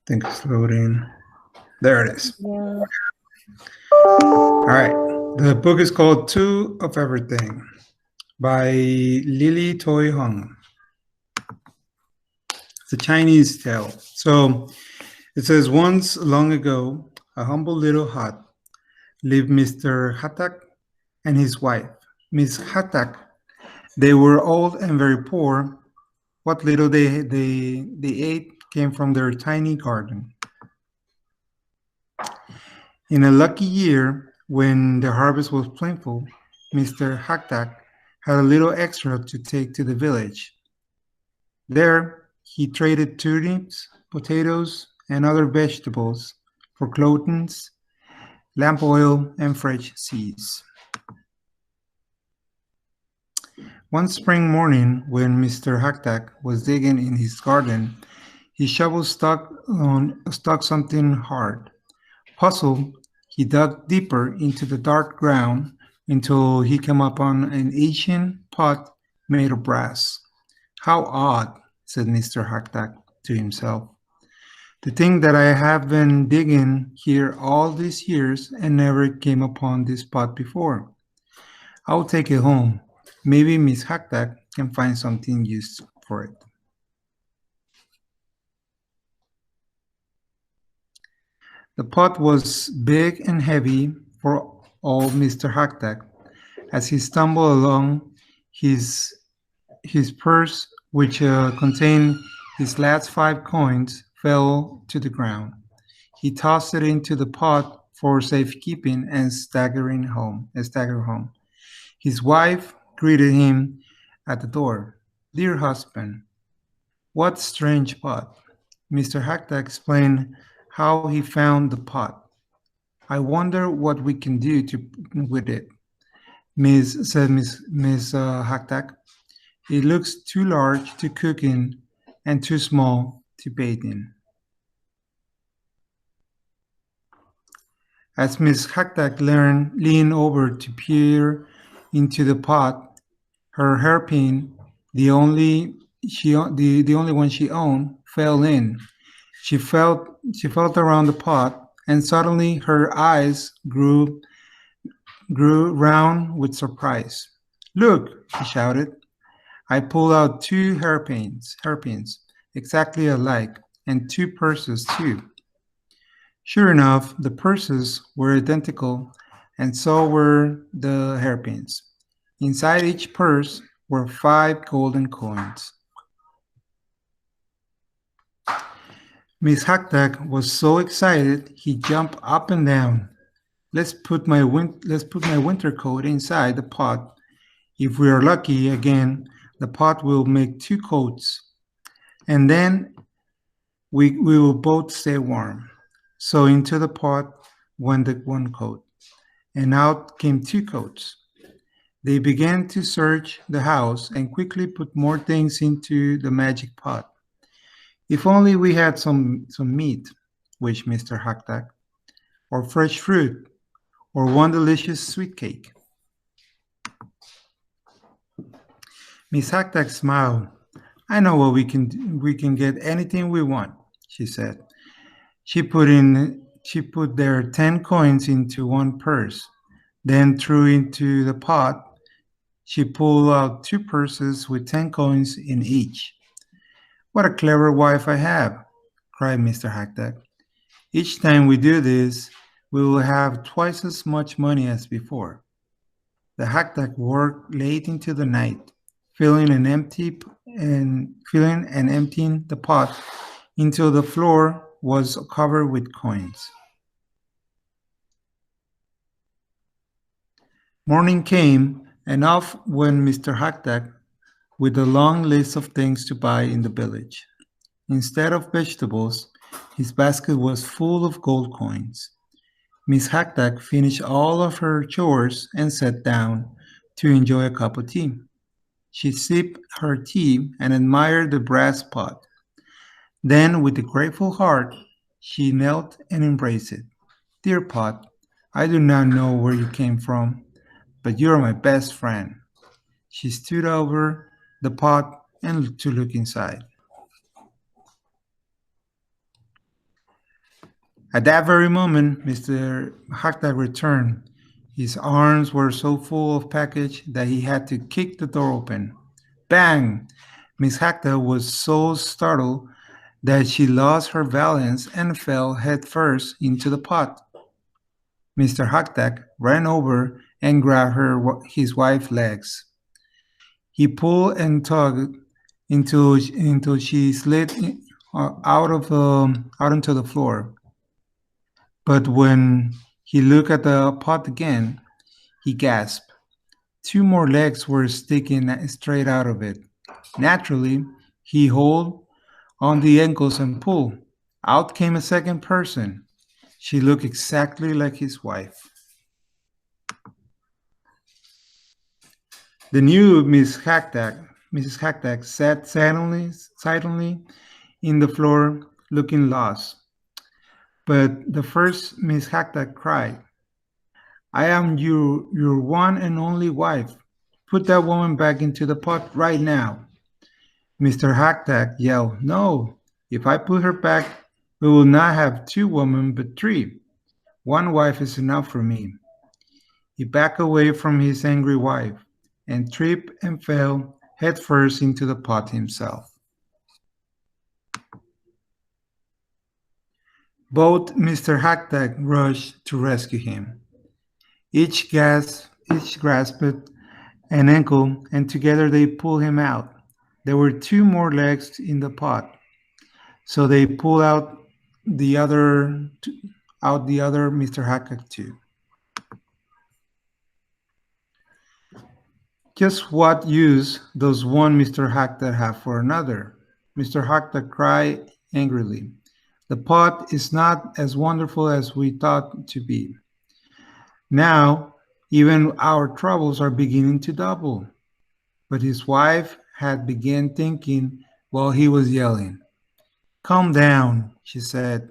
think it's loading. There it is. Yeah. All right. The book is called Two of Everything by Lily Toy Hung. It's a Chinese tale. So it says, once long ago, a humble little hut lived Mr. Haktak and his wife, Miss Haktak. They were old and very poor. What little they ate came from their tiny garden. In a lucky year, when the harvest was plentiful, Mr. Haktak had a little extra to take to the village. There, he traded turnips, potatoes, and other vegetables for clothing, lamp oil, and fresh seeds. One spring morning, when Mr. Haktak was digging in his garden, his shovel stuck something hard. Puzzled, he dug deeper into the dark ground until he came upon an ancient pot made of brass. How odd, said Mr. Haktak to himself. To think that I have been digging here all these years and never came upon this pot before. I'll take it home. Maybe Miss Haktak can find something used for it. The pot was big and heavy for old Mr. Haktak. As he stumbled along, his his purse, which contained his last 5 coins, fell to the ground. He tossed it into the pot for safekeeping and staggered home. His wife greeted him at the door. Dear husband, what strange pot? Mr. Hakta explained how he found the pot. I wonder what we can do with it, Miss Haktak. It looks too large to cook in and too small to bathe in. As Miss Haktak leaned over to peer into the pot, her hairpin, the only one she owned, fell in. She felt around the pot, and suddenly her eyes grew round with surprise. Look, she shouted. I pulled out two hairpins, exactly alike, and two purses too. Sure enough, the purses were identical, and so were the hairpins. Inside each purse were 5 golden coins. Miss Haktak was so excited he jumped up and down. Let's put my winter coat inside the pot. If we are lucky again, the pot will make 2 coats, and then we will both stay warm. So into the pot went the 1 coat, and out came 2 coats. They began to search the house and quickly put more things into the magic pot. If only we had some meat, wished Mr. Haktak, or fresh fruit, or one delicious sweet cake. Miss Haktak smiled. I know what we can do. We can get anything we want, she said. She put their 10 coins into one purse, then threw into the pot. She pulled out 2 purses with 10 coins in each. What a clever wife I have, cried Mr. Haktak. Each time we do this, we will have twice as much money as before. The Haktak worked late into the night, filling and emptying the pot until the floor was covered with coins. Morning came, and off went Mr. Haktak with a long list of things to buy in the village. Instead of vegetables, his basket was full of gold coins. Miss Haktak finished all of her chores and sat down to enjoy a cup of tea. She sipped her tea and admired the brass pot. Then, with a grateful heart, she knelt and embraced it. Dear pot, I do not know where you came from, but you are my best friend. She stood over the pot and to look inside. At that very moment, Mr. Haktak returned. His arms were so full of package that he had to kick the door open. Bang! Miss Haktak was so startled that she lost her balance and fell headfirst into the pot. Mr. Haktak ran over and grabbed his wife's legs. He pulled and tugged until she slid out into the floor. But when he looked at the pot again, he gasped. Two more legs were sticking straight out of it. Naturally, he held on the ankles and pulled. Out came a second person. She looked exactly like his wife. The new Mrs. Haktak sat silently in the floor, looking lost. But the first Miss Haktak cried, "I am your one and only wife. Put that woman back into the pot right now." Mr. Haktak yelled, "No, if I put her back, we will not have two women but three. One wife is enough for me." He backed away from his angry wife and tripped and fell headfirst into the pot himself. Both Mr. Haktak rushed to rescue him. Each grasped an ankle, and together they pulled him out. There were two more legs in the pot, so they pulled out the other Mr. Haktak too. Just what use does one Mr. Haktak have for another? Mr. Haktak cried angrily. The pot is not as wonderful as we thought it to be. Now, even our troubles are beginning to double. But his wife had begun thinking while he was yelling. "Calm down," she said.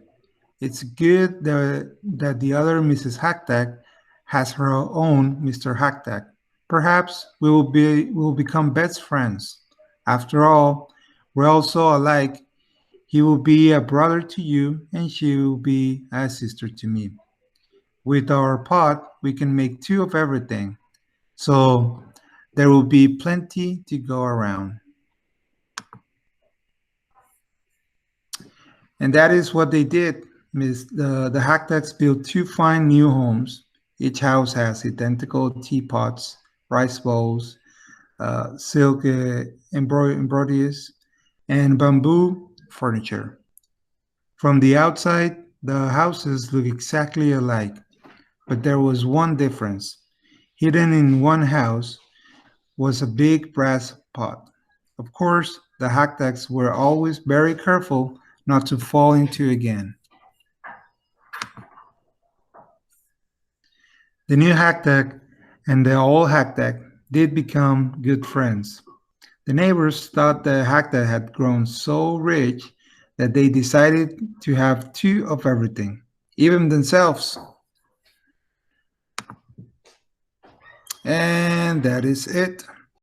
"It's good that the other Mrs. Haktak has her own Mr. Haktak. Perhaps we will become best friends. After all, we're all so alike. He will be a brother to you, and she will be a sister to me. With our pot, we can make two of everything. So there will be plenty to go around." And that is what they did. The Haktaks built two fine new homes. Each house has identical teapots, rice bowls, silk embroideries, and bamboo furniture. From the outside, the houses look exactly alike, but there was one difference. Hidden in one house was a big brass pot. Of course, the Haktaks were always very careful not to fall into again. The new Haktak and the old Haktak did become good friends. The neighbors thought the Haktak had grown so rich that they decided to have two of everything, even themselves. And that is it.